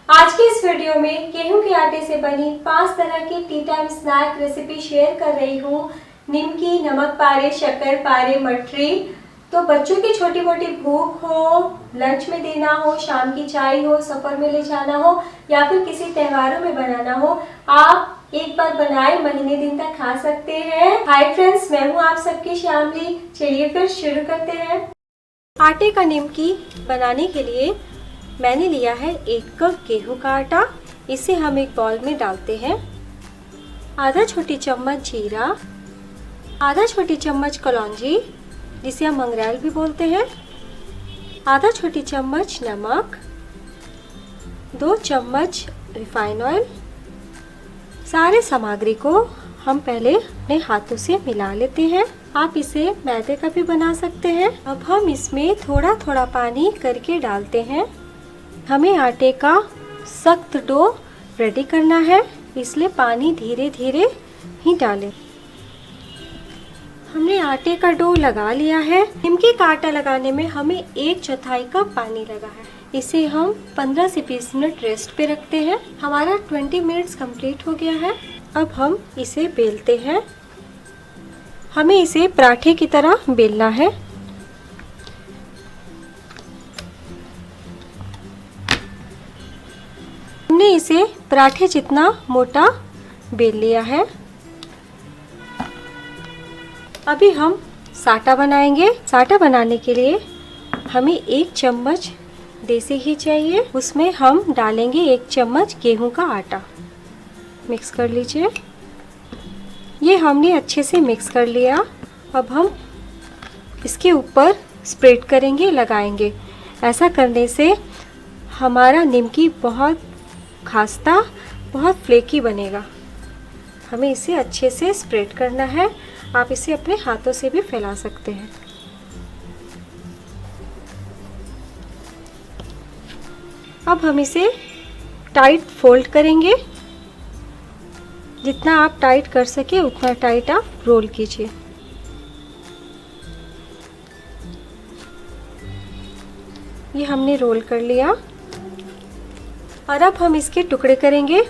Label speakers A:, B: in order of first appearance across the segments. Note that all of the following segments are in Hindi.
A: आज के इस वीडियो में गेहूं के आटे से बनी 5 तरह की tea time snack recipe share कर रही हूँ। निमकी, नमक पारे, शक्कर पारे, मठरी। तो बच्चों की छोटी मोटी भूख हो, लंच में देना हो, शाम की चाय हो, सफर में ले जाना हो या फिर किसी त्योहारों में बनाना हो, आप एक बार बनाए महीने दिन तक खा सकते हैं। हाय फ्रेंड्स, मैं हूँ आप सबकी श्यामली। चलिए फिर शुरू करते हैं। आटे का निमकी बनाने के लिए मैंने लिया है 1 कप गेहूं का आटा। इसे हम एक बाउल में डालते हैं। आधा छोटी चम्मच जीरा, आधा छोटी चम्मच कलौंजी जिसे हम मंगरेल भी बोलते हैं, आधा छोटी चम्मच नमक, 2 चम्मच रिफाइन ऑयल। सारे सामग्री को हम पहले अपने हाथों से मिला लेते हैं। आप इसे मैदे का भी बना सकते हैं। अब हम इसमें थोड़ा थोड़ा पानी करके डालते हैं। हमें आटे का सख्त डो रेडी करना है, इसलिए पानी धीरे धीरे ही डालें। हमने आटे का डो लगा लिया है। निमकी का आटा लगाने में हमें 1/4 कप पानी लगा है। इसे हम 15 से 20 मिनट रेस्ट पे रखते हैं। हमारा 20 मिनट्स कंप्लीट हो गया है। अब हम इसे बेलते हैं। हमें इसे पराठे की तरह बेलना है। हमने इसे पराठे जितना मोटा बेल लिया है। अभी हम साटा बनाएंगे। साटा बनाने के लिए हमें 1 चम्मच देसी घी चाहिए। उसमें हम डालेंगे 1 चम्मच गेहूं का आटा। मिक्स कर लीजिए। ये हमने अच्छे से मिक्स कर लिया। अब हम इसके ऊपर स्प्रेड करेंगे, लगाएंगे। ऐसा करने से हमारा निमकी बहुत खास्ता, बहुत फ्लेकी बनेगा। हमें इसे अच्छे से स्प्रेड करना है। आप इसे अपने हाथों से भी फैला सकते हैं। अब हम इसे टाइट फोल्ड करेंगे। जितना आप टाइट कर सके उतना टाइट आप रोल कीजिए। ये हमने रोल कर लिया और अब हम इसके टुकड़े करेंगे।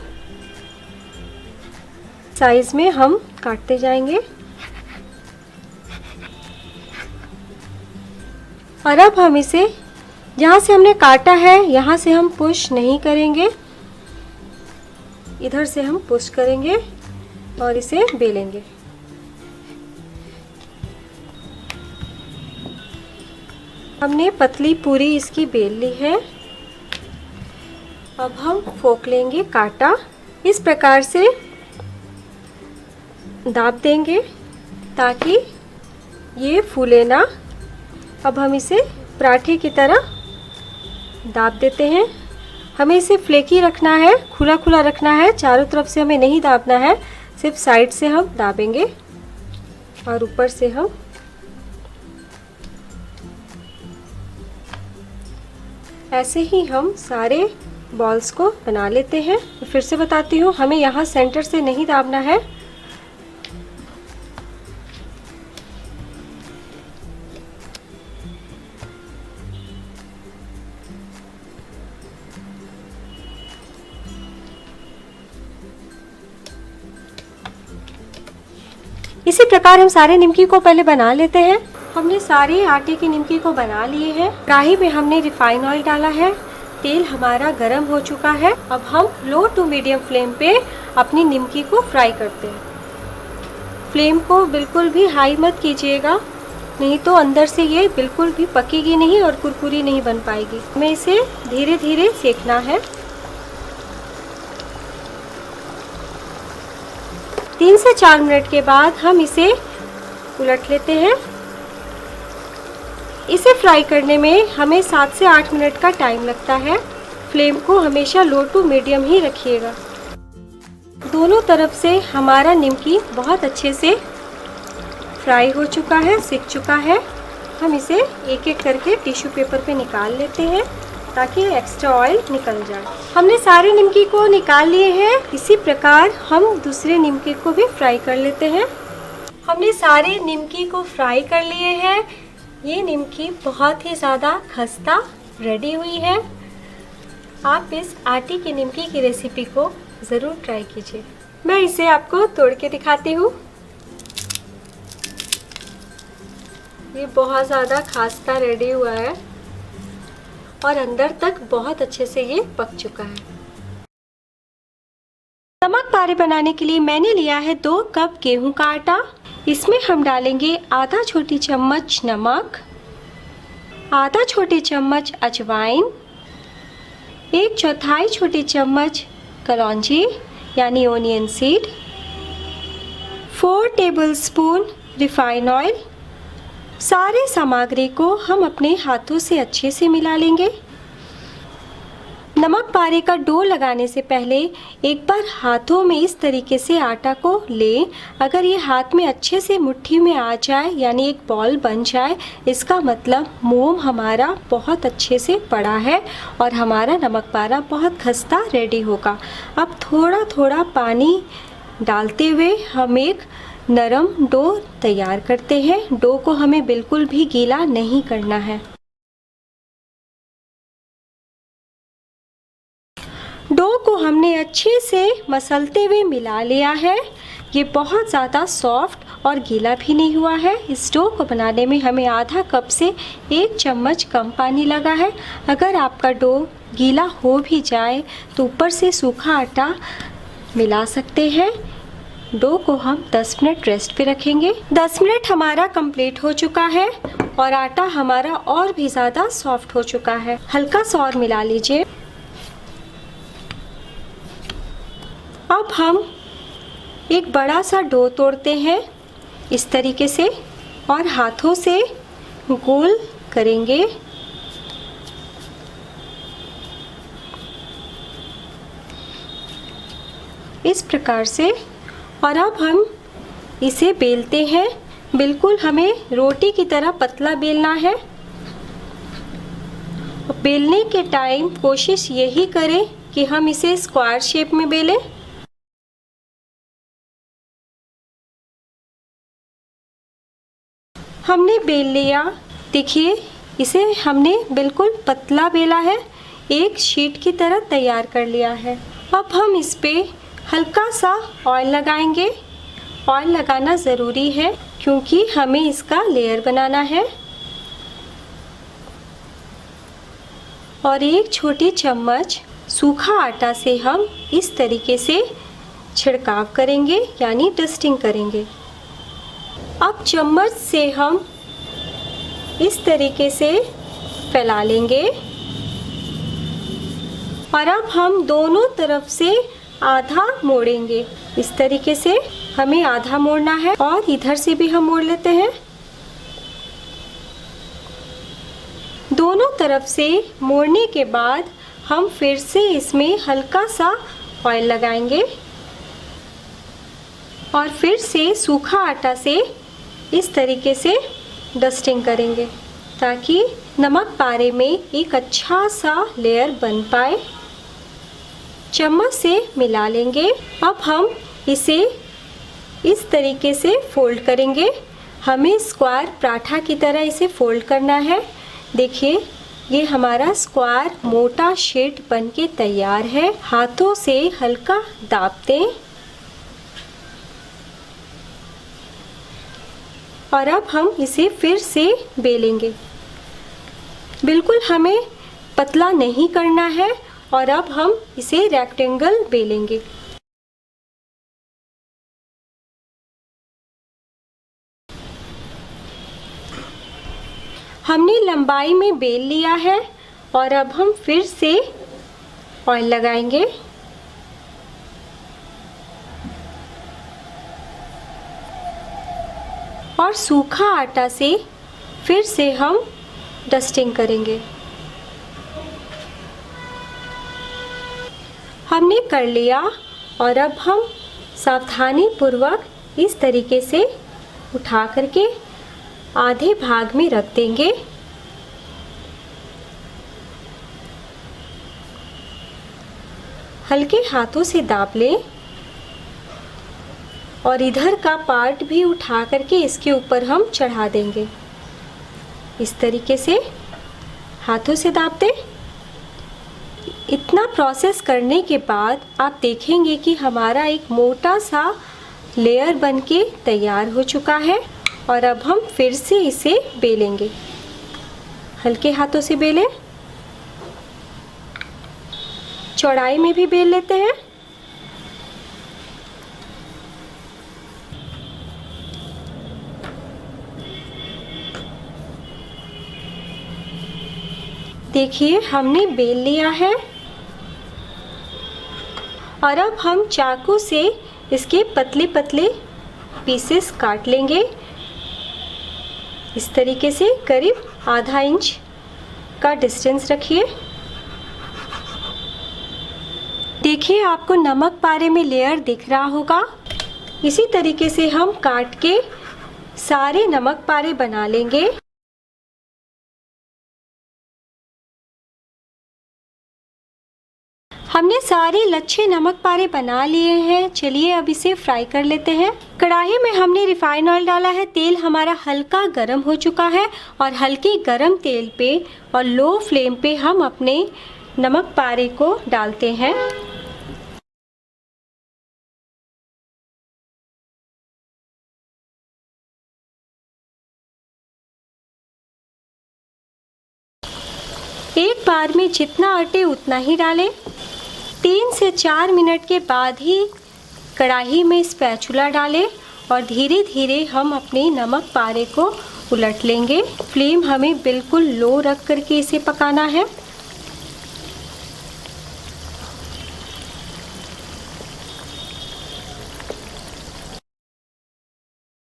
A: साइज में हम काटते जाएंगे। और अब हम इसे जहाँ से हमने काटा है यहाँ से हम पुश नहीं करेंगे, इधर से हम पुश करेंगे और इसे बेलेंगे। हमने पतली पूरी इसकी बेल ली है। अब हम फोक लेंगे काटा, इस प्रकार से दाब देंगे ताकि ये फूले ना। अब हम इसे पराठे की तरह दाब देते हैं। हमें इसे फ्लेकी रखना है, खुला खुला रखना है। चारों तरफ से हमें नहीं दाबना है, सिर्फ साइड से हम दाबेंगे और ऊपर से हम ऐसे ही हम सारे बॉल्स को बना लेते हैं। फिर से बताती हूँ, हमें यहाँ सेंटर से नहीं दाबना है। इसी प्रकार हम सारे निमकी को पहले बना लेते हैं। हमने सारे आटे की निमकी को बना लिए हैं। कढ़ाई में हमने रिफाइन ऑयल डाला है। तेल हमारा गरम हो चुका है। अब हम लो टू मीडियम फ्लेम पे अपनी निमकी को फ्राई करते हैं। फ्लेम को बिल्कुल भी हाई मत कीजिएगा, नहीं तो अंदर से ये बिल्कुल भी पकेगी नहीं और कुरकुरी नहीं बन पाएगी। हमें इसे धीरे धीरे सेकना है। 3 से 4 मिनट के बाद हम इसे उलट लेते हैं। इसे फ्राई करने में हमें 7 से 8 मिनट का टाइम लगता है। फ्लेम को हमेशा लो टू मीडियम ही रखिएगा। दोनों तरफ से हमारा निमकी बहुत अच्छे से फ्राई हो चुका है, सिक चुका है। हम इसे एक एक करके टिश्यू पेपर पे निकाल लेते हैं ताकि एक्स्ट्रा ऑयल निकल जाए। हमने सारे निमकी को निकाल लिए हैं। इसी प्रकार हम दूसरे निमकी को भी फ्राई कर लेते हैं। हमने सारे निमकी को फ्राई कर लिए हैं। ये निमकी बहुत ही ज़्यादा खस्ता रेडी हुई है। आप इस आटे की निमकी की रेसिपी को ज़रूर ट्राई कीजिए। मैं इसे आपको तोड़ के दिखाती हूँ। ये बहुत ज़्यादा खास्ता रेडी हुआ है और अंदर तक बहुत अच्छे से ये पक चुका है। नमक पारे बनाने के लिए मैंने लिया है 2 कप गेहूं का आटा। इसमें हम डालेंगे आधा छोटी चम्मच नमक, आधा छोटी चम्मच अजवाइन, 1/4 छोटी चम्मच कलौंजी यानी onion seed, 4 tablespoon refine oil. सारे सामग्री को हम अपने हाथों से अच्छे से मिला लेंगे। नमक पारे का डो लगाने से पहले एक बार हाथों में इस तरीके से आटा को लें। अगर ये हाथ में अच्छे से मुट्ठी में आ जाए यानी एक बॉल बन जाए, इसका मतलब मोम हमारा बहुत अच्छे से पड़ा है और हमारा नमक पारा बहुत खस्ता रेडी होगा। अब थोड़ा थोड़ा पानी डालते हुए हम एक नरम डो तैयार करते हैं। डो को हमें बिल्कुल भी गीला नहीं करना है। डो को हमने अच्छे से मसलते हुए मिला लिया है। ये बहुत ज़्यादा सॉफ्ट और गीला भी नहीं हुआ है। इस डो को बनाने में हमें आधा कप से 1 चम्मच कम पानी लगा है। अगर आपका डो गीला हो भी जाए तो ऊपर से सूखा आटा मिला सकते हैं। डो को हम 10 मिनट रेस्ट पे रखेंगे। 10 मिनट हमारा कंप्लीट हो चुका है और आटा हमारा और भी ज़्यादा सॉफ्ट हो चुका है। हल्का सा और मिला लीजिए। अब हम एक बड़ा सा डो तोड़ते हैं इस तरीके से और हाथों से गोल करेंगे। इस प्रकार से। और अब हम इसे बेलते हैं। बिल्कुल हमें रोटी की तरह पतला बेलना है। बेलने के टाइम कोशिश यही करें कि हम इसे स्क्वायर शेप में बेलें। हमने बेल लिया। देखिए, इसे हमने बिल्कुल पतला बेला है, एक शीट की तरह तैयार कर लिया है। अब हम इस पे हल्का सा ऑयल लगाएंगे। ऑयल लगाना ज़रूरी है क्योंकि हमें इसका लेयर बनाना है। और 1 छोटी चम्मच सूखा आटा से हम इस तरीके से छिड़काव करेंगे यानी डस्टिंग करेंगे। अब चम्मच से हम इस तरीके से फैला लेंगे और अब हम दोनों तरफ से आधा मोड़ेंगे। इस तरीके से हमें आधा मोड़ना है और इधर से भी हम मोड़ लेते हैं। दोनों तरफ से मोड़ने के बाद हम फिर से इसमें हल्का सा ऑयल लगाएंगे और फिर से सूखा आटा से इस तरीके से डस्टिंग करेंगे ताकि नमक पारे में एक अच्छा सा लेयर बन पाए। चम्मच से मिला लेंगे। अब हम इसे इस तरीके से फोल्ड करेंगे। हमें स्क्वायर पराठा की तरह इसे फोल्ड करना है। देखिए, ये हमारा स्क्वायर मोटा शीट बन के तैयार है। हाथों से हल्का दाब दें और अब हम इसे फिर से बेलेंगे। बिल्कुल हमें पतला नहीं करना है और अब हम इसे रेक्टेंगल बेलेंगे। हमने लंबाई में बेल लिया है और अब हम फिर से ऑयल लगाएंगे और सूखा आटा से फिर से हम डस्टिंग करेंगे। हमने कर लिया और अब हम सावधानी पूर्वक इस तरीके से उठा करके आधे भाग में रख देंगे। हल्के हाथों से दाब लें और इधर का पार्ट भी उठा करके इसके ऊपर हम चढ़ा देंगे। इस तरीके से हाथों से दाब दें। इतना प्रोसेस करने के बाद आप देखेंगे कि हमारा एक मोटा सा लेयर बनके तैयार हो चुका है। और अब हम फिर से इसे बेलेंगे, हल्के हाथों से बेलें। चौड़ाई में भी बेल लेते हैं। देखिए हमने बेल लिया है। और अब हम चाकू से इसके पतले पतले पीसेस काट लेंगे। इस तरीके से करीब आधा इंच का डिस्टेंस रखिए। देखिए आपको नमक पारे में लेयर दिख रहा होगा। इसी तरीके से हम काट के सारे नमक पारे बना लेंगे। हमने सारे लच्छे नमक पारे बना लिए हैं। चलिए अब इसे फ्राई कर लेते हैं। कढ़ाई में हमने रिफाइंड ऑयल डाला है। तेल हमारा हल्का गर्म हो चुका है और हल्के गर्म तेल पे और लो फ्लेम पे हम अपने नमक पारे को डालते हैं। एक बार में जितना अटे उतना ही डालें। 3 से 4 मिनट के बाद ही कढ़ाई में स्पैचुला डालें और धीरे धीरे हम अपने नमक पारे को उलट लेंगे। फ्लेम हमें बिल्कुल लो रख करके इसे पकाना है।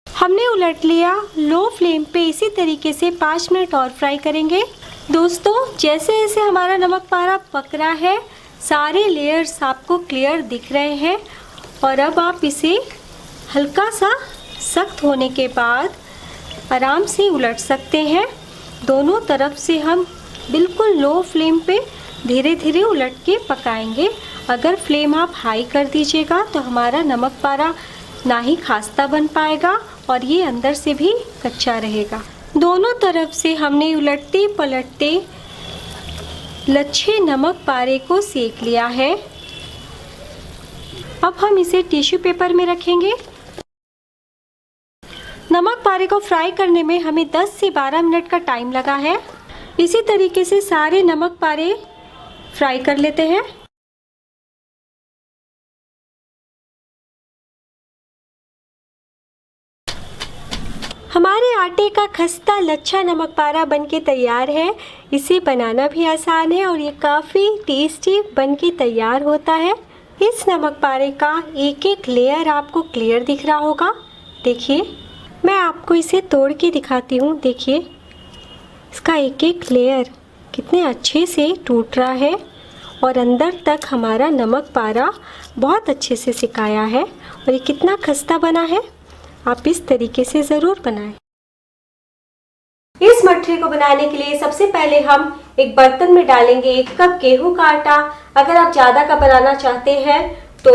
A: हमने उलट लिया। लो फ्लेम पे इसी तरीके से 5 मिनट और फ्राई करेंगे। दोस्तों जैसे जैसे हमारा नमक पारा पक रहा है, सारे लेयर्स आपको क्लियर दिख रहे हैं। और अब आप इसे हल्का सा सख्त होने के बाद आराम से उलट सकते हैं। दोनों तरफ से हम बिल्कुल लो फ्लेम पे धीरे धीरे उलट के पकाएंगे। अगर फ्लेम आप हाई कर दीजिएगा तो हमारा नमक पारा ना ही खास्ता बन पाएगा और ये अंदर से भी कच्चा रहेगा। दोनों तरफ से हमने उलटते पलटते लच्छे नमक पारे को सेक लिया है। अब हम इसे टिश्यू पेपर में रखेंगे। नमक पारे को फ्राई करने में हमें 10 से 12 मिनट का टाइम लगा है। इसी तरीके से सारे नमक पारे फ्राई कर लेते हैं। हमारे आटे का खस्ता लच्छा नमक पारा बनके तैयार है। इसे बनाना भी आसान है और ये काफ़ी टेस्टी बनके तैयार होता है। इस नमक पारे का एक एक लेयर आपको क्लियर दिख रहा होगा। देखिए मैं आपको इसे तोड़ के दिखाती हूँ। देखिए इसका एक एक लेयर कितने अच्छे से टूट रहा है और अंदर तक हमारा नमक पारा बहुत अच्छे से सिकाया है और ये कितना खस्ता बना है। आप इस तरीके से ज़रूर बनाएं। इस मठरी को बनाने के लिए सबसे पहले हम एक बर्तन में डालेंगे 1 कप गेहूं का आटा। अगर आप ज़्यादा का बनाना चाहते हैं तो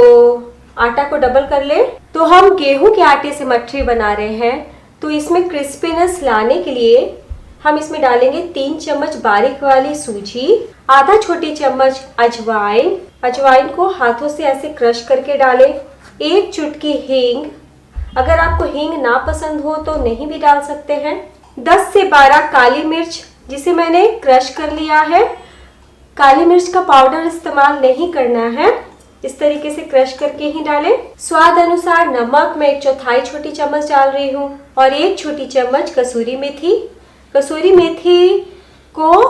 A: आटा को डबल कर लें। तो हम गेहूं के आटे से मठरी बना रहे हैं, तो इसमें क्रिस्पीनेस लाने के लिए हम इसमें डालेंगे 3 चम्मच बारीक वाली सूजी, आधा छोटी चम्मच अजवाइन। अजवाइन को हाथों से ऐसे क्रश करके डालें। 1 चुटकी हींग, अगर आपको हींग ना पसंद हो तो नहीं भी डाल सकते हैं। 10 से 12 काली मिर्च जिसे मैंने क्रश कर लिया है। काली मिर्च का पाउडर इस्तेमाल नहीं करना है, इस तरीके से क्रश करके ही डालें। स्वाद अनुसार नमक मैं 1/4 छोटी चम्मच डाल रही हूँ और 1 छोटी चम्मच कसूरी मेथी। कसूरी मेथी को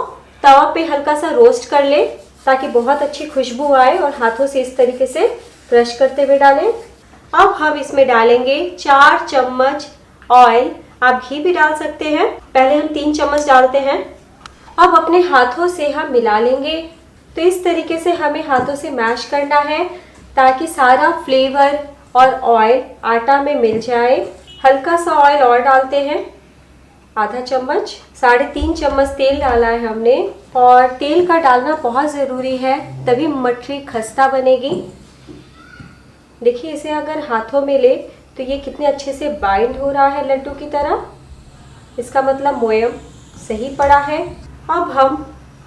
A: तवा पे हल्का सा रोस्ट कर ले ताकि बहुत अच्छी खुशबू आए और हाथों से इस तरीके से क्रश करते हुए डालें। अब हम इसमें डालेंगे 4 चम्मच ऑयल। आप घी भी डाल सकते हैं, पहले हम 3 चम्मच डालते हैं। अब अपने हाथों से हम मिला लेंगे। तो इस तरीके से हमें हाथों से मैश करना है ताकि सारा फ्लेवर और ऑयल आटा में मिल जाए। हल्का सा ऑयल और डालते हैं, आधा चम्मच। 3.5 चम्मच तेल डाला है हमने और तेल का डालना बहुत ज़रूरी है, तभी मठरी खस्ता बनेगी। देखिए इसे अगर हाथों में ले तो ये कितने अच्छे से बाइंड हो रहा है लड्डू की तरह। इसका मतलब मोयम सही पड़ा है। अब हम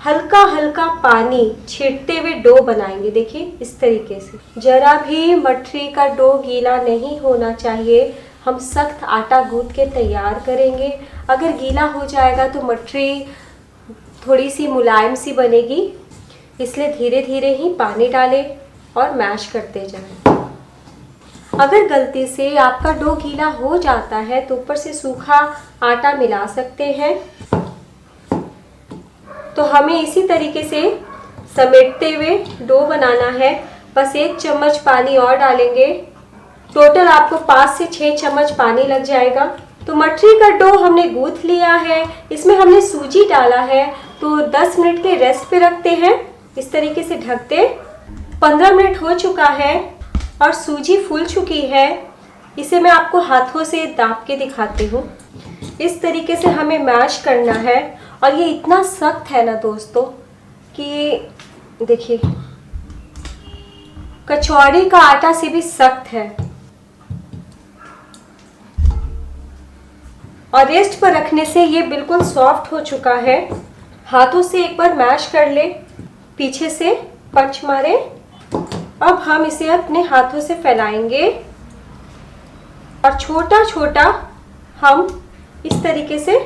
A: हल्का हल्का पानी छींटते हुए डो बनाएंगे। देखिए इस तरीके से, जरा भी मठरी का डो गीला नहीं होना चाहिए। हम सख्त आटा गूंथ के तैयार करेंगे। अगर गीला हो जाएगा तो मठरी थोड़ी सी मुलायम सी बनेगी, इसलिए धीरे धीरे ही पानी डालें और मैश करते जाएं। अगर गलती से आपका डो गीला हो जाता है तो ऊपर से सूखा आटा मिला सकते हैं। तो हमें इसी तरीके से समेटते हुए डो बनाना है। बस 1 चम्मच पानी और डालेंगे। टोटल आपको 5 से 6 चम्मच पानी लग जाएगा। तो मठरी का डो हमने गूंथ लिया है। इसमें हमने सूजी डाला है, तो 10 मिनट के रेस्ट पे रखते हैं। इस तरीके से ढक दे। 15 मिनट हो चुका है और सूजी फूल चुकी है। इसे मैं आपको हाथों से दाब के दिखाती हूँ। इस तरीके से हमें मैश करना है और ये इतना सख्त है ना दोस्तों कि देखिए कचौड़ी का आटा से भी सख्त है। और रेस्ट पर रखने से ये बिल्कुल सॉफ्ट हो चुका है। हाथों से एक बार मैश कर ले, पीछे से पंच मारे। अब हम इसे अपने हाथों से फैलाएंगे और छोटा छोटा हम इस तरीके से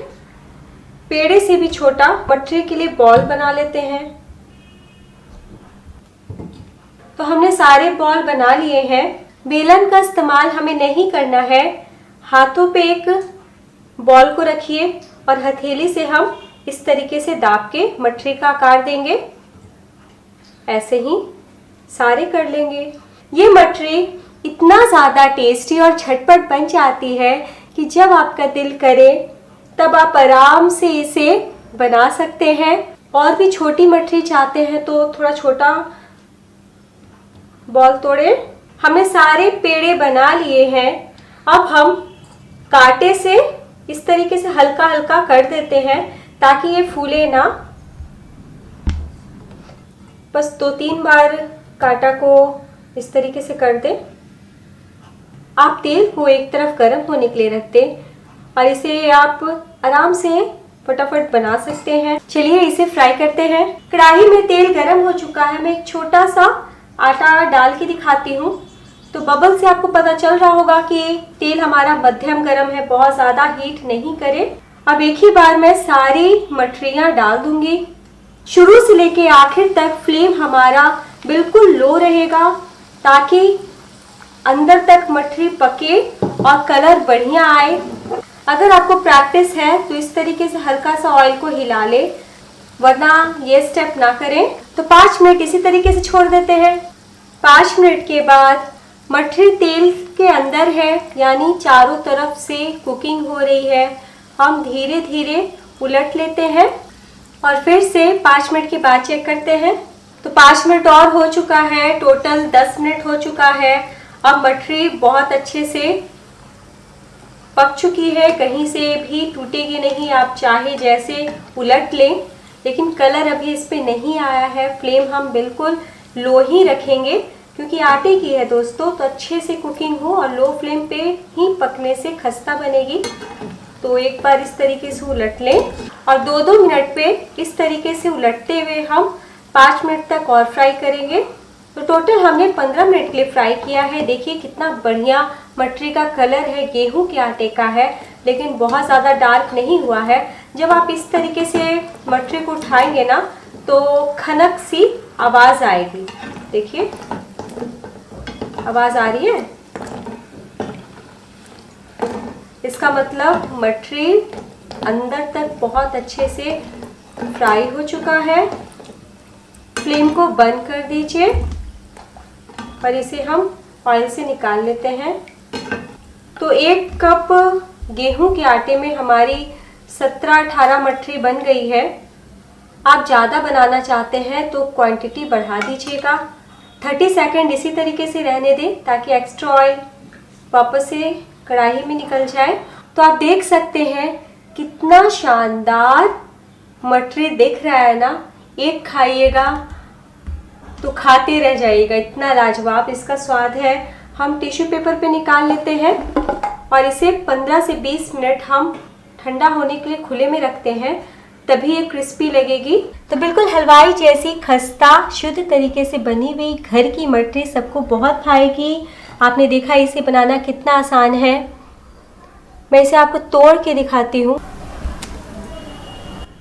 A: पेड़े से भी छोटा मठरी के लिए बॉल बना लेते हैं। तो हमने सारे बॉल बना लिए हैं। बेलन का इस्तेमाल हमें नहीं करना है। हाथों पे एक बॉल को रखिए और हथेली से हम इस तरीके से दाब के मठरी का आकार देंगे। ऐसे ही सारे कर लेंगे। ये मठरी इतना ज़्यादा टेस्टी और झटपट बन जाती है कि जब आपका दिल करे तब आप आराम से इसे बना सकते हैं। और भी छोटी मठरी चाहते हैं तो थोड़ा छोटा बॉल तोड़े। हमने सारे पेड़े बना लिए हैं। अब हम कांटे से इस तरीके से हल्का हल्का कर देते हैं ताकि ये फूले ना। बस 2-3 बार कांटा को इस तरीके से कर दें। आप तेल को एक तरफ गर्म होने के लिए रख दें और इसे आप आराम से फटाफट बना सकते हैं। चलिए इसे फ्राई करते हैं। कढ़ाई में तेल गर्म हो चुका है। मैं एक छोटा सा आटा डाल के दिखाती हूँ। तो बबल से आपको पता चल रहा होगा कि तेल हमारा मध्यम गर्म है, बहुत ज़्यादा हीट नहीं करे। अब एक ही बार मैं सारी मठरियाँ डाल दूंगी। शुरू से लेके आखिर तक फ्लेम हमारा बिल्कुल लो रहेगा ताकि अंदर तक मठरी पके और कलर बढ़िया आए। अगर आपको प्रैक्टिस है तो इस तरीके से हल्का सा ऑयल को हिला ले, वरना ये स्टेप ना करें। तो 5 मिनट इसी तरीके से छोड़ देते हैं। 5 मिनट के बाद मठरी तेल के अंदर है, यानी चारों तरफ से कुकिंग हो रही है। हम धीरे धीरे उलट लेते हैं और फिर से 5 मिनट के बाद चेक करते हैं। तो 5 मिनट और हो चुका है। टोटल 10 मिनट हो चुका है। अब मठरी बहुत अच्छे से पक चुकी है, कहीं से भी टूटेगी नहीं। आप चाहे जैसे उलट लें, लेकिन कलर अभी इस पे नहीं आया है। फ्लेम हम बिल्कुल लो ही रखेंगे क्योंकि आटे की है दोस्तों, तो अच्छे से कुकिंग हो और लो फ्लेम पे ही पकने से खस्ता बनेगी। तो एक बार इस तरीके से उलट लें और 2-2 मिनट पे इस तरीके से उलटते हुए हम 5 मिनट तक और फ्राई करेंगे। तो टोटल हमने 15 मिनट के लिए फ्राई किया है। देखिए कितना बढ़िया मठरी का कलर है। गेहूं के आटे का है, लेकिन बहुत ज़्यादा डार्क नहीं हुआ है। जब आप इस तरीके से मठरी को उठाएंगे ना तो खनक सी आवाज़ आएगी। देखिए आवाज़ आ रही है, इसका मतलब मठरी अंदर तक बहुत अच्छे से फ्राई हो चुका है। फ्लेम को बंद कर दीजिए और इसे हम ऑयल से निकाल लेते हैं। तो 1 कप गेहूं के आटे में हमारी 17-18 मठरी बन गई है। आप ज़्यादा बनाना चाहते हैं तो क्वांटिटी बढ़ा दीजिएगा। 30 सेकंड इसी तरीके से रहने दें ताकि एक्स्ट्रा ऑयल वापस से कढ़ाई में निकल जाए। तो आप देख सकते हैं कितना शानदार मठरी दिख रहा है ना। एक खाइएगा तो खाते रह जाइएगा, इतना लाजवाब इसका स्वाद है। हम टिश्यू पेपर पे निकाल लेते हैं और इसे 15 से 20 मिनट हम ठंडा होने के लिए खुले में रखते हैं तभी ये क्रिस्पी लगेगी। तो बिल्कुल हलवाई जैसी खस्ता शुद्ध तरीके से बनी हुई घर की मटरी सबको बहुत भाएगी। आपने देखा इसे बनाना कितना आसान है। मैं इसे आपको तोड़ के दिखाती हूँ।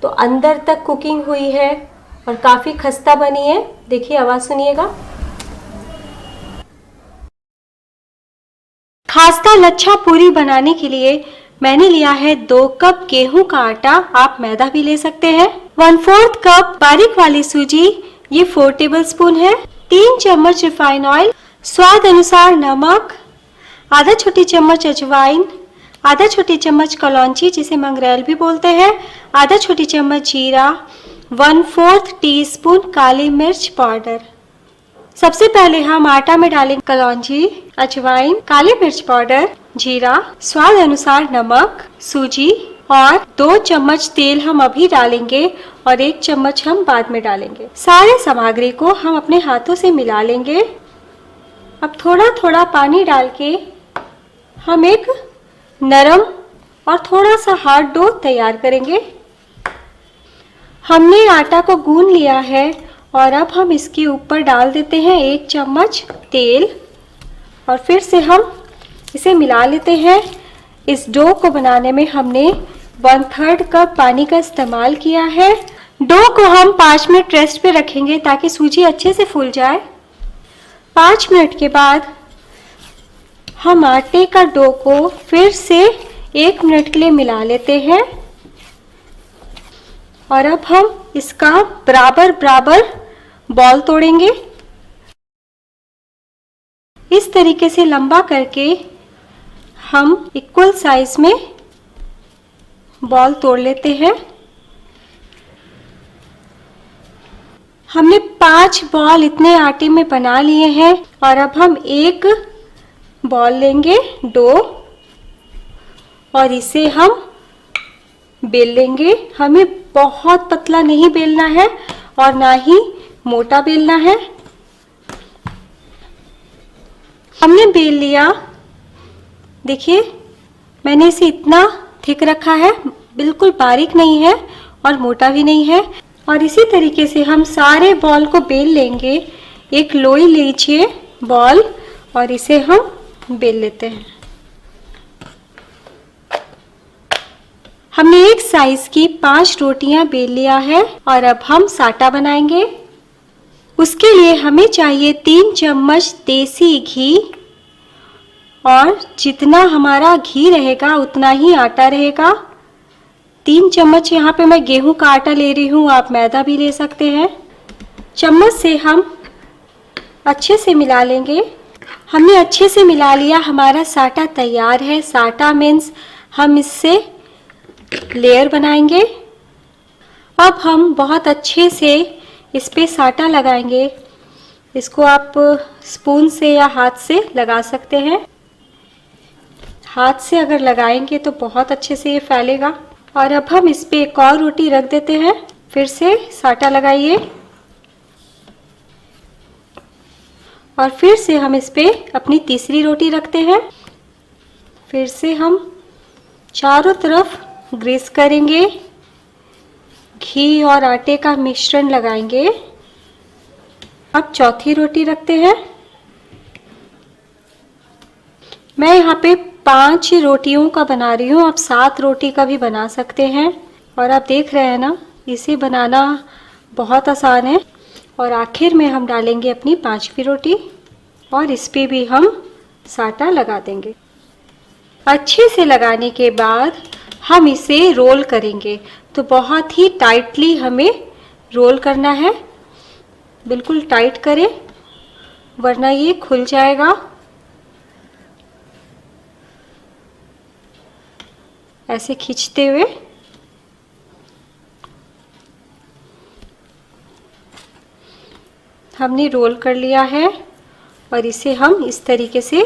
A: तो अंदर तक कुकिंग हुई है और काफ़ी खस्ता बनी है। देखिए, आवाज़ सुनिएगा। खास्ता लच्छा पूरी बनाने के लिए मैंने लिया है 2 कप गेहूं का आटा, आप मैदा भी ले सकते हैं। 1/4 कप बारीक वाली सूजी, ये 4 टेबलस्पून है। 3 चम्मच रिफाइन ऑयल, स्वाद अनुसार नमक, आधा छोटी चम्मच अजवाइन, आधा छोटी चम्मच कलौंजी जिसे मंगरेल भी बोलते हैं, आधा छोटी चम्मच जीरा, 1/4 टीस्पून काली मिर्च पाउडर। सबसे पहले हम आटा में डालेंगे कलौंजी, अजवाइन, काली मिर्च पाउडर, जीरा, स्वाद अनुसार नमक, सूजी और 2 चम्मच तेल हम अभी डालेंगे और 1 चम्मच हम बाद में डालेंगे। सारे सामग्री को हम अपने हाथों से मिला लेंगे। अब थोड़ा थोड़ा पानी डाल के हम एक नरम और थोड़ा सा हार्ड डो तैयार करेंगे। हमने आटा को गूंद लिया है और अब हम इसके ऊपर डाल देते हैं 1 चम्मच तेल और फिर से हम इसे मिला लेते हैं। इस डो को बनाने में हमने 1/3 कप पानी का इस्तेमाल किया है। डो को हम 5 मिनट रेस्ट पे रखेंगे ताकि सूजी अच्छे से फूल जाए। 5 मिनट के बाद हम आटे का डो को फिर से 1 मिनट के लिए मिला लेते हैं और अब हम इसका बराबर बराबर बॉल तोड़ेंगे। इस तरीके से लंबा करके हम इक्वल साइज में बॉल तोड़ लेते हैं। हमने 5 बॉल इतने आटे में बना लिए हैं और अब हम एक बॉल लेंगे डो और इसे हम बेल लेंगे। हमें बहुत पतला नहीं बेलना है और ना ही मोटा बेलना है। हमने बेल लिया। देखिए, मैंने इसे इतना थिक रखा है, बिल्कुल बारीक नहीं है और मोटा भी नहीं है। और इसी तरीके से हम सारे बॉल को बेल लेंगे। एक लोई लीजिए बॉल और इसे हम बेल लेते हैं। हमने एक साइज की 5 रोटियां बेल लिया है और अब हम साटा बनाएंगे। उसके लिए हमें चाहिए 3 चम्मच देसी घी और जितना हमारा घी रहेगा उतना ही आटा रहेगा। 3 चम्मच यहाँ पे मैं गेहूं का आटा ले रही हूँ, आप मैदा भी ले सकते हैं। चम्मच से हम अच्छे से मिला लेंगे। हमने अच्छे से मिला लिया, हमारा साटा तैयार है। साटा मीन्स हम इससे लेयर बनाएंगे। अब हम बहुत अच्छे से इस पे साटा लगाएंगे। इसको आप स्पून से या हाथ से लगा सकते हैं। हाथ से अगर लगाएंगे तो बहुत अच्छे से ये फैलेगा। और अब हम इस पे एक और रोटी रख देते हैं। फिर से साटा लगाइए और फिर से हम इस पे अपनी तीसरी रोटी रखते हैं। फिर से हम चारों तरफ ग्रीस करेंगे, घी और आटे का मिश्रण लगाएंगे। अब चौथी रोटी रखते हैं। मैं यहाँ पे 5 रोटियों का बना रही हूँ, आप 7 रोटी का भी बना सकते हैं। और आप देख रहे हैं ना, इसे बनाना बहुत आसान है। और आखिर में हम डालेंगे अपनी 5वीं रोटी और इस पे भी हम साटा लगा देंगे। अच्छे से लगाने के बाद हम इसे रोल करेंगे। तो बहुत ही टाइटली हमें रोल करना है, बिल्कुल टाइट करें वरना ये खुल जाएगा। ऐसे खींचते हुए हमने रोल कर लिया है और इसे हम इस तरीके से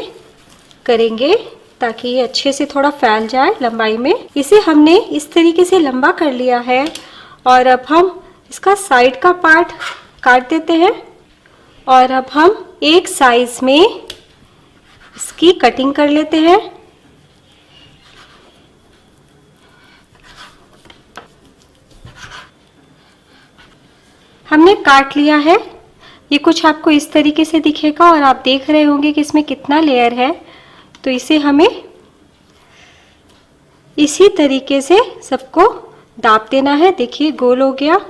A: करेंगे ताकि ये अच्छे से थोड़ा फैल जाए लंबाई में। इसे हमने इस तरीके से लंबा कर लिया है और अब हम इसका साइड का पार्ट काट देते हैं और अब हम एक साइज में इसकी कटिंग कर लेते हैं। हमने काट लिया है। ये कुछ आपको इस तरीके से दिखेगा और आप देख रहे होंगे कि इसमें कितना लेयर है। तो इसे हमें इसी तरीके से सबको दाब देना है। देखिए गोल हो गया।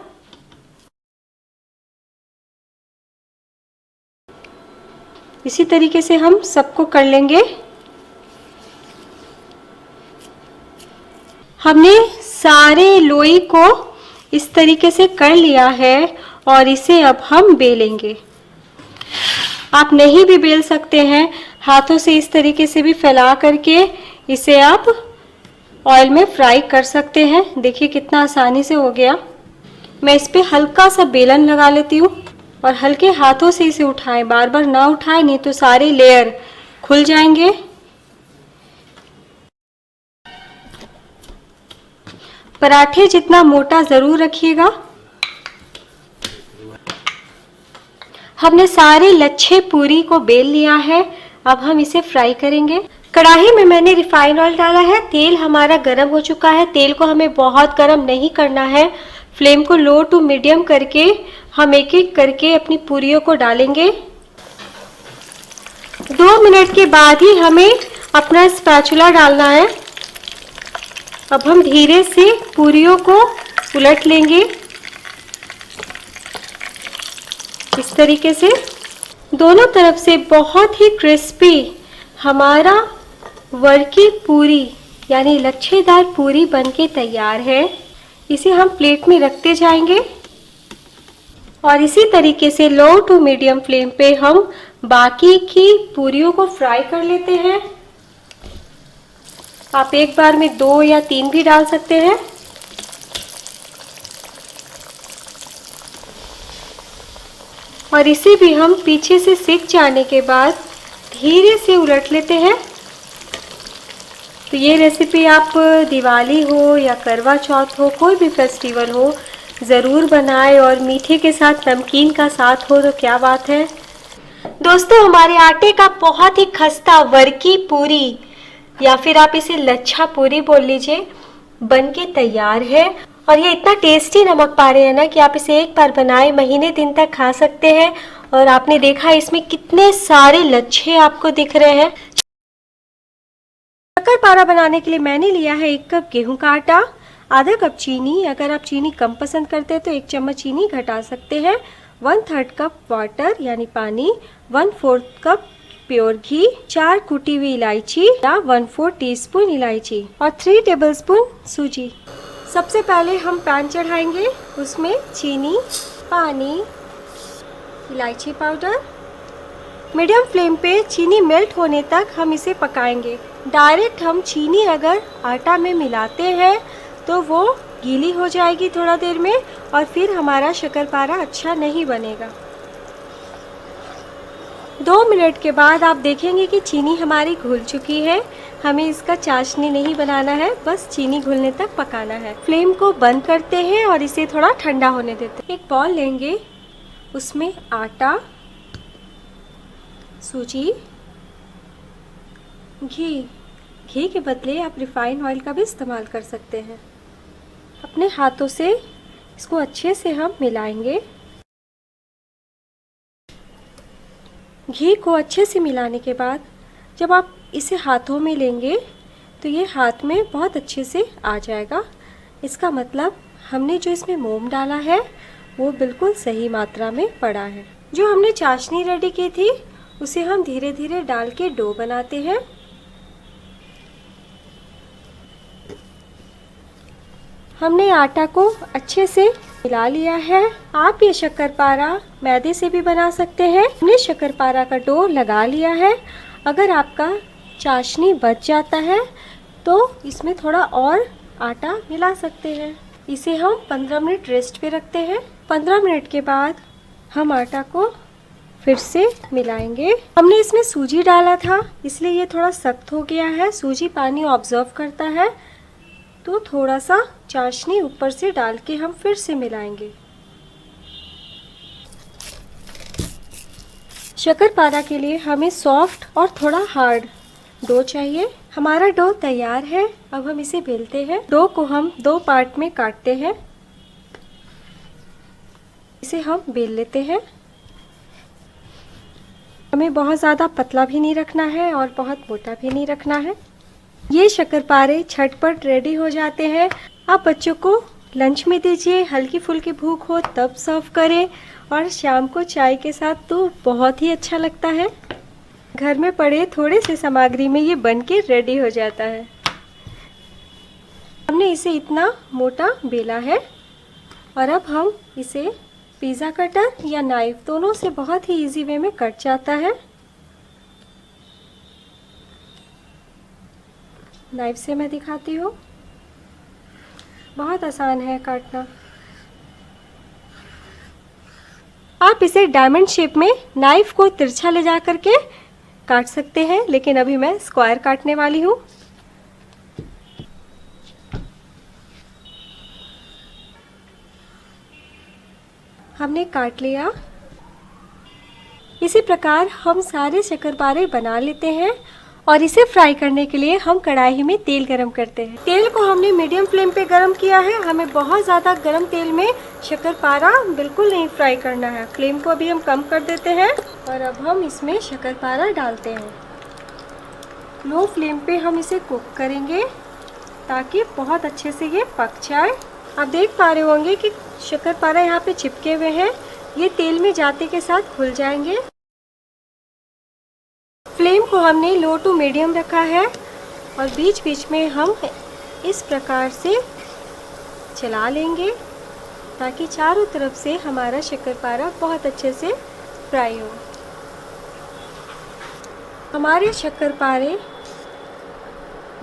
A: इसी तरीके से हम सबको कर लेंगे। हमने सारे लोई को इस तरीके से कर लिया है और इसे अब हम बेलेंगे। आप नहीं भी बेल सकते हैं, हाथों से इस तरीके से भी फैला करके इसे आप ऑयल में फ्राई कर सकते हैं। देखिए कितना आसानी से हो गया। मैं इस पे हल्का सा बेलन लगा लेती हूँ और हल्के हाथों से इसे उठाएं, बार बार ना उठाएं, नहीं तो सारे लेयर खुल जाएंगे। पराठे जितना मोटा ज़रूर रखिएगा। हमने सारे लच्छे पूरी को बेल लिया है। अब हम इसे फ्राई करेंगे। कढ़ाई में मैंने रिफाइन ऑयल डाला है। तेल हमारा गर्म हो चुका है। तेल को हमें बहुत गर्म नहीं करना है। फ्लेम को लो टू मीडियम करके हम एक एक करके अपनी पूरियों को डालेंगे। 2 मिनट के बाद ही हमें अपना स्पैचुला डालना है। अब हम धीरे से पूरियों को उलट लेंगे इस तरीके से। दोनों तरफ से बहुत ही क्रिस्पी हमारा वर्की पूरी यानी लच्छेदार पूरी बनके तैयार है। इसे हम प्लेट में रखते जाएंगे और इसी तरीके से लो टू मीडियम फ्लेम पे हम बाकी की पूरियों को फ्राई कर लेते हैं। आप एक बार में 2 या 3 भी डाल सकते हैं। और इसे भी हम पीछे से सिक जाने के बाद धीरे से उलट लेते हैं। तो ये रेसिपी आप दिवाली हो या करवा चौथ हो, कोई भी फेस्टिवल हो, ज़रूर बनाएं। और मीठे के साथ नमकीन का साथ हो तो क्या बात है। दोस्तों हमारे आटे का बहुत ही खस्ता वर्की पूरी या फिर आप इसे लच्छा पूरी बोल लीजिए बनके तैयार है। और ये इतना टेस्टी नमक पारे है ना कि आप इसे एक बार बनाएं, महीने दिन तक खा सकते हैं। और आपने देखा इसमें कितने सारे लच्छे आपको दिख रहे हैं। शक्कर पारा बनाने के लिए मैंने लिया है 1 कप गेहूं का आटा, आधा कप चीनी। अगर आप चीनी कम पसंद करते हैं तो 1 चम्मच चीनी घटा सकते हैं। 1/3 कप वाटर यानी पानी, 1/4 कप प्योर घी, 4 कुटी हुई इलायची या 1/4 टीस्पून इलायची और 3 टेबलस्पून सूजी। सबसे पहले हम पैन चढ़ाएंगे, उसमें चीनी, पानी, इलायची पाउडर। मीडियम फ्लेम पे चीनी मेल्ट होने तक हम इसे पकाएंगे। डायरेक्ट हम चीनी अगर आटा में मिलाते हैं तो वो गीली हो जाएगी थोड़ा देर में और फिर हमारा शक्करपारा अच्छा नहीं बनेगा। 2 मिनट के बाद आप देखेंगे कि चीनी हमारी घुल चुकी है। हमें इसका चाशनी नहीं बनाना है, बस चीनी घुलने तक पकाना है। फ्लेम को बंद करते हैं और इसे थोड़ा ठंडा होने देते हैं। एक बॉल लेंगे, उसमें आटा, सूजी, घी के बदले आप रिफाइंड ऑयल का भी इस्तेमाल कर सकते हैं। अपने हाथों से इसको अच्छे से हम मिलाएंगे। घी को अच्छे से मिलाने के बाद जब आप इसे हाथों में लेंगे तो ये हाथ में बहुत अच्छे से आ जाएगा। इसका मतलब हमने जो इसमें मोम डाला है वो बिल्कुल सही मात्रा में पड़ा है। जो हमने चाशनी रेडी की थी उसे हम धीरे धीरे डाल के डो बनाते हैं। हमने आटा को अच्छे से मिला लिया है। आप ये शक्करपारा मैदे से भी बना सकते हैं। हमने शक्करपारा का डो लगा लिया है। अगर आपका चाशनी बच जाता है तो इसमें थोड़ा और आटा मिला सकते हैं। इसे हम 15 मिनट रेस्ट पे रखते हैं। 15 मिनट के बाद हम आटा को फिर से मिलाएंगे। हमने इसमें सूजी डाला था इसलिए ये थोड़ा सख्त हो गया है। सूजी पानी ऑब्जर्व करता है तो थोड़ा सा चाशनी ऊपर से डाल के हम फिर से मिलाएंगे। शक्करपारा के लिए हमें सॉफ्ट और थोड़ा हार्ड डो चाहिए। हमारा डो तैयार है। अब हम इसे बेलते हैं। डो को हम 2 पार्ट में काटते हैं। इसे हम बेल लेते हैं। हमें बहुत ज़्यादा पतला भी नहीं रखना है और बहुत मोटा भी नहीं रखना है। ये शक्करपारे झटपट रेडी हो जाते हैं। आप बच्चों को लंच में दीजिए, हल्की फुल्की भूख हो तब सर्व करें, और शाम को चाय के साथ तो बहुत ही अच्छा लगता है। घर में पड़े थोड़े से सामग्री में ये बन के रेडी हो जाता है। हमने इसे इतना मोटा बेला है और अब हम इसे पिज़्ज़ा कटर या नाइफ दोनों से बहुत ही इजी वे में कट जाता है। नाइफ से मैं दिखाती हूँ, बहुत आसान है काटना। आप इसे डायमंड शेप में नाइफ को तिरछा ले जा करके काट सकते हैं, लेकिन अभी मैं स्क्वायर काटने वाली हूँ। हमने काट लिया। इसी प्रकार हम सारे शक्करपारे बना लेते हैं और इसे फ्राई करने के लिए हम कढ़ाई में तेल गरम करते हैं। तेल को हमने मीडियम फ्लेम पे गरम किया है। हमें बहुत ज़्यादा गरम तेल में शक्करपारा बिल्कुल नहीं फ्राई करना है। फ्लेम को अभी हम कम कर देते हैं और अब हम इसमें शक्करपारा डालते हैं। लो फ्लेम पे हम इसे कुक करेंगे ताकि बहुत अच्छे से ये पक जाए। आप देख पा रहे होंगे कि शक्करपारा यहाँ पे चिपके हुए हैं, ये तेल में जाते के साथ खुल जाएंगे। फ्लेम को हमने लो टू मीडियम रखा है और बीच बीच में हम इस प्रकार से चला लेंगे ताकि चारों तरफ से हमारा शक्करपारा बहुत अच्छे से फ्राई हो। हमारे शक्करपारे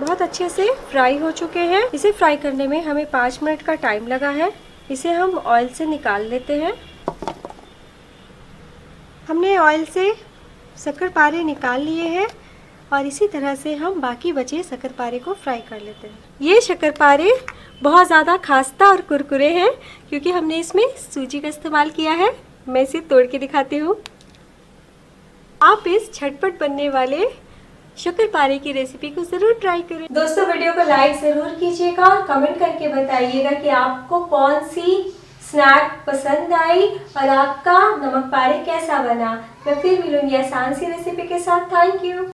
A: बहुत अच्छे से फ्राई हो चुके हैं। इसे फ्राई करने में हमें 5 मिनट का टाइम लगा है। इसे हम ऑयल से निकाल लेते हैं। हमने ऑयल से शक्करपारे निकाल लिए हैं और इसी तरह से हम बाकी बचे शक्करपारे को फ्राई कर लेते हैं। ये शक्करपारे बहुत ज़्यादा खास्ता और कुरकुरे हैं क्योंकि हमने इसमें सूजी का इस्तेमाल किया है। मैं इसे तोड़ के दिखाती हूँ। आप इस झटपट बनने वाले शक्करपारे की रेसिपी को जरूर ट्राई करें। दोस्तों, वीडियो को लाइक जरूर कीजिएगा और कमेंट करके बताइएगा कि आपको कौन सी स्नैक पसंद आई और आपका नमक पारे कैसा बना। मैं फिर मिलूंगी आसान सी रेसिपी के साथ। Thank you.